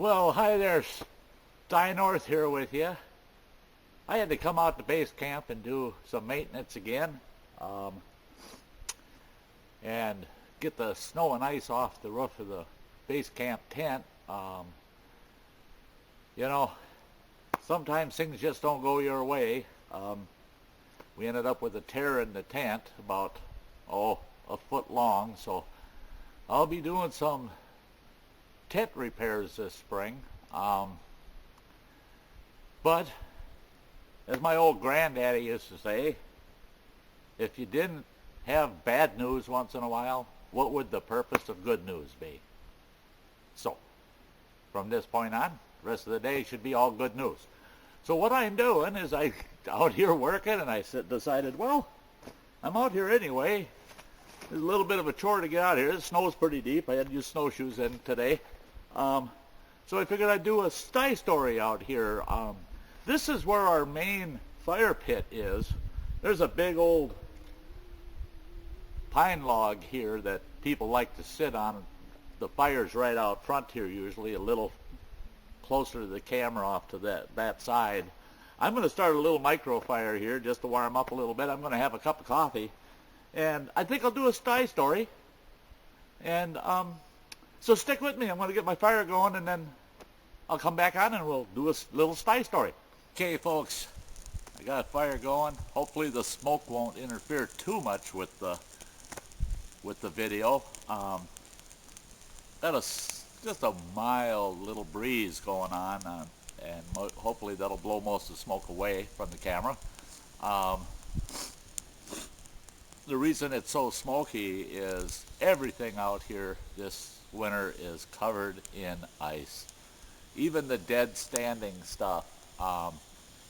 Well, hi there, Sty North here with you. I had to come out to base camp and do some maintenance again, and get the snow and ice off the roof of the base camp tent. You know, sometimes things just don't go your way. We ended up with a tear in the tent about, a foot long, so I'll be doing some tent repairs this spring. But as my old granddaddy used to say, if you didn't have bad news once in a while, what would the purpose of good news be? So, from this point on, the rest of the day should be all good news. So what I'm doing is I'm out here working, and I decided, well, I'm out here anyway. It's a little bit of a chore to get out here. The snow's pretty deep. I had to use snowshoes in today. So I figured I'd do a Sty story out here. This is where our main fire pit is. There's a big old pine log here that people like to sit on. The fire's right out front here, usually a little closer to the camera off to that side. I'm going to start a little micro fire here just to warm up a little bit. I'm going to have a cup of coffee, and I think I'll do a Sty story. And so stick with me. I'm going to get my fire going, and then I'll come back on and we'll do a little Sty story. Okay, folks, I got a fire going. Hopefully the smoke won't interfere too much with the video. Got just a mild little breeze going on, and hopefully that'll blow most of the smoke away from the camera. The reason it's so smoky is everything out here this winter is covered in ice. Even the dead standing stuff,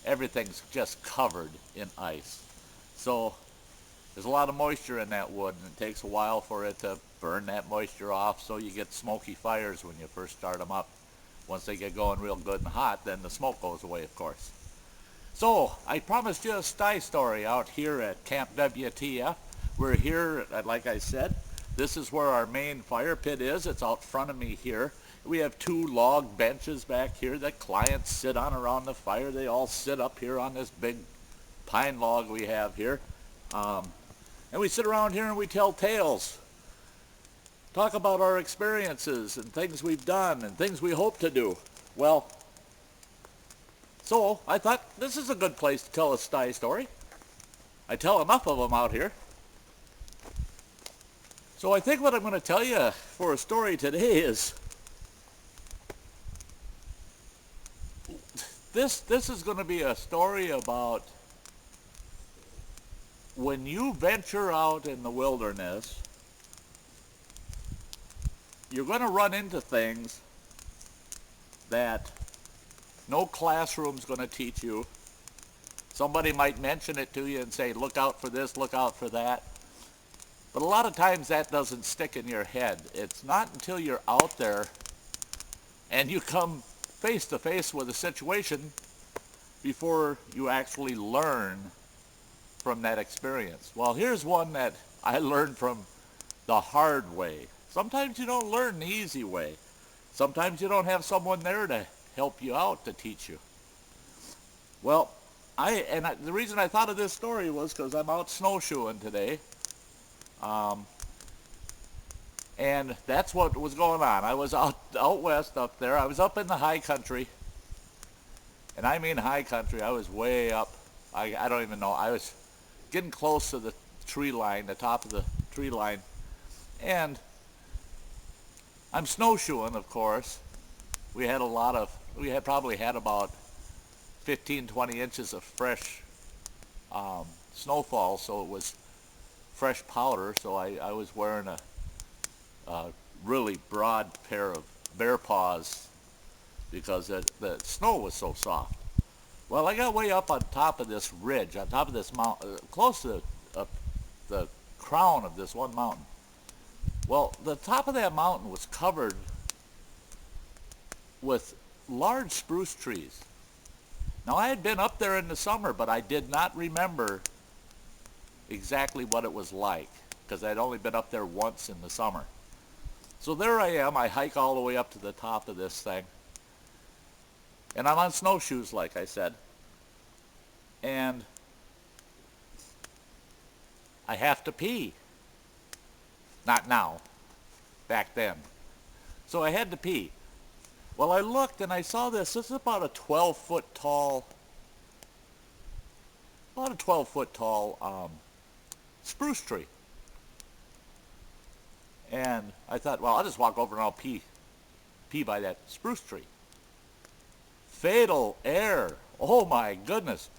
everything's just covered in ice. So there's a lot of moisture in that wood, and it takes a while for it to burn that moisture off, so you get smoky fires when you first start them up. Once they get going real good and hot, then the smoke goes away, of course. So I promised you a Sty story out here at Camp W.T.F. We're here, like I said, this is where our main fire pit is. It's out front of me here. We have two log benches back here that clients sit on around the fire. They all sit up here on this big pine log we have here. And we sit around here and we tell tales. Talk about our experiences and things we've done and things we hope to do. Well, so I thought this is a good place to tell a Sty story. I tell enough of them out here. So I think what I'm going to tell you for a story today is this is going to be a story about when you venture out in the wilderness, you're going to run into things that no classroom's going to teach you. Somebody might mention it to you and say, look out for this, look out for that. But a lot of times that doesn't stick in your head. It's not until you're out there and you come face to face with a situation before you actually learn from that experience. Well, here's one that I learned from the hard way. Sometimes you don't learn the easy way. Sometimes you don't have someone there to help you out to teach you. Well, the reason I thought of this story was because I'm out snowshoeing today. And that's what was going on. I was out west up there. I was up in the high country. And I mean high country. I was way up. I don't even know. I was getting close to the tree line, the top of the tree line. And I'm snowshoeing, of course. We probably had about 15, 20 inches of fresh snowfall, so it was fresh powder. So I was wearing a really broad pair of bear paws because the snow was so soft. Well, I got way up on top of this ridge, on top of this mountain, close to the crown of this one mountain. Well, the top of that mountain was covered with large spruce trees. Now, I had been up there in the summer, but I did not remember exactly what it was like because I'd only been up there once in the summer. So there I am. I hike all the way up to the top of this thing. And I'm on snowshoes, like I said. And I have to pee. Not now, back then. So I had to pee. Well, I looked and I saw this. This is about a 12-foot tall, spruce tree. And I thought, well, I'll just walk over and I'll pee by that spruce tree. Fatal error. Oh my goodness.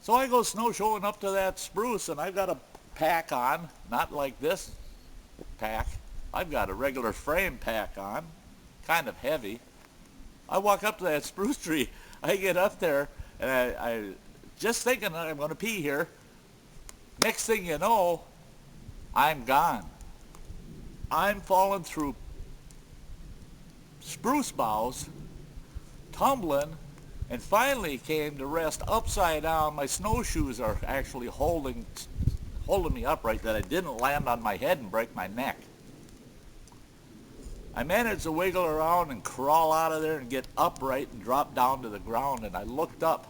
So I go snowshoeing up to that spruce, and I've got a pack on, not like this pack. I've got a regular frame pack on, kind of heavy. I walk up to that spruce tree. I get up there, and I just thinking that I'm going to pee here. Next thing you know, I'm gone. I'm falling through spruce boughs, tumbling, and finally came to rest upside down. My snowshoes are actually holding me upright that I didn't land on my head and break my neck. I managed to wiggle around and crawl out of there and get upright and drop down to the ground, and I looked up.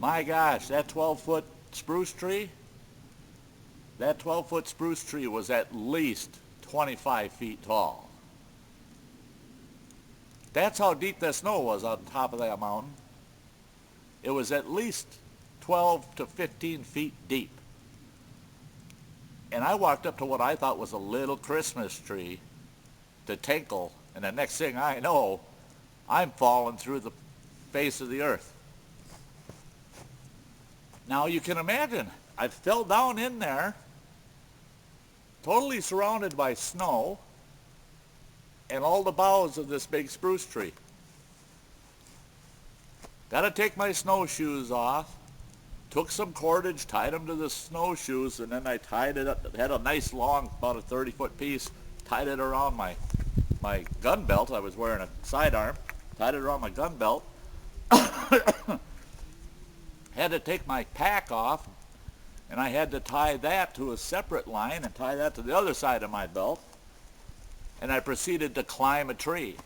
My gosh, that 12-foot spruce tree, was at least 25 feet tall. That's how deep the snow was on top of that mountain. It was at least 12 to 15 feet deep. And I walked up to what I thought was a little Christmas tree to tinkle, and the next thing I know, I'm falling through the face of the earth. Now you can imagine, I fell down in there, totally surrounded by snow, and all the boughs of this big spruce tree. Got to take my snowshoes off, took some cordage, tied them to the snowshoes, and then I tied it up. It had a nice long, about a 30-foot piece, tied it around my gun belt. I was wearing a sidearm, tied it around my gun belt. Had to take my pack off, and I had to tie that to a separate line and tie that to the other side of my belt. And I proceeded to climb a tree.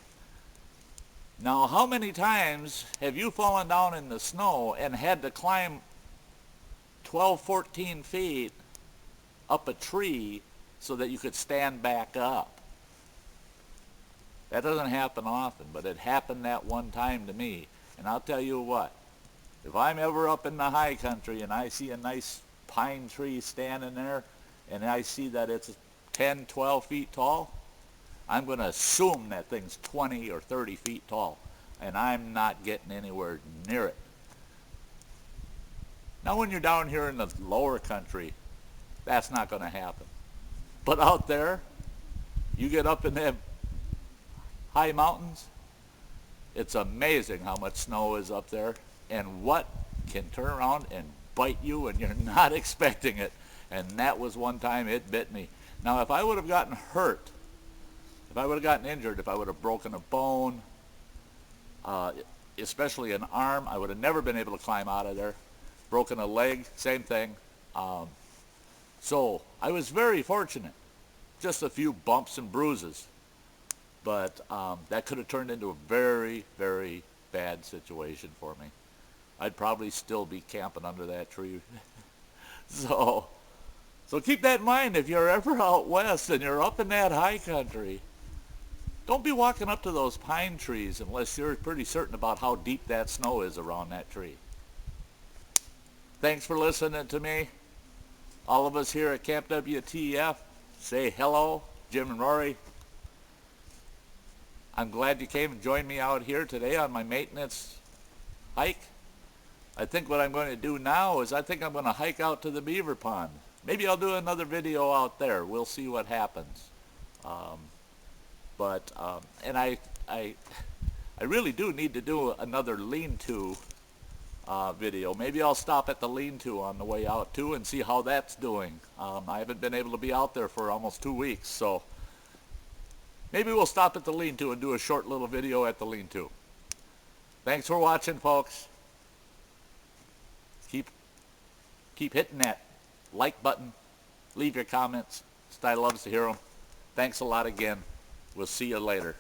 Now, how many times have you fallen down in the snow and had to climb 12, 14 feet up a tree so that you could stand back up? That doesn't happen often, but it happened that one time to me. And I'll tell you what, if I'm ever up in the high country and I see a nice pine tree standing there and I see that it's 10, 12 feet tall, I'm going to assume that thing's 20 or 30 feet tall, and I'm not getting anywhere near it. Now when you're down here in the lower country, that's not going to happen. But out there, you get up in them high mountains, it's amazing how much snow is up there and what can turn around and bite you when you're not expecting it. And that was one time it bit me. Now if I would have gotten hurt, if I would have gotten injured, if I would have broken a bone, especially an arm, I would have never been able to climb out of there. Broken a leg, same thing. So I was very fortunate. Just a few bumps and bruises. But that could have turned into a very, very bad situation for me. I'd probably still be camping under that tree. So keep that in mind if you're ever out west and you're up in that high country. Don't be walking up to those pine trees unless you're pretty certain about how deep that snow is around that tree. Thanks for listening to me. All of us here at Camp W.T.F. say hello, Jim and Rory. I'm glad you came and joined me out here today on my maintenance hike. I think what I'm going to do now is I think I'm going to hike out to the beaver pond. Maybe I'll do another video out there. We'll see what happens. And I really do need to do another lean-to video. Maybe I'll stop at the lean-to on the way out too and see how that's doing. I haven't been able to be out there for almost 2 weeks, so maybe we'll stop at the lean-to and do a short little video at the lean-to. Thanks for watching, folks. Keep hitting that like button. Leave your comments. Sty loves to hear them. Thanks a lot again. We'll see you later.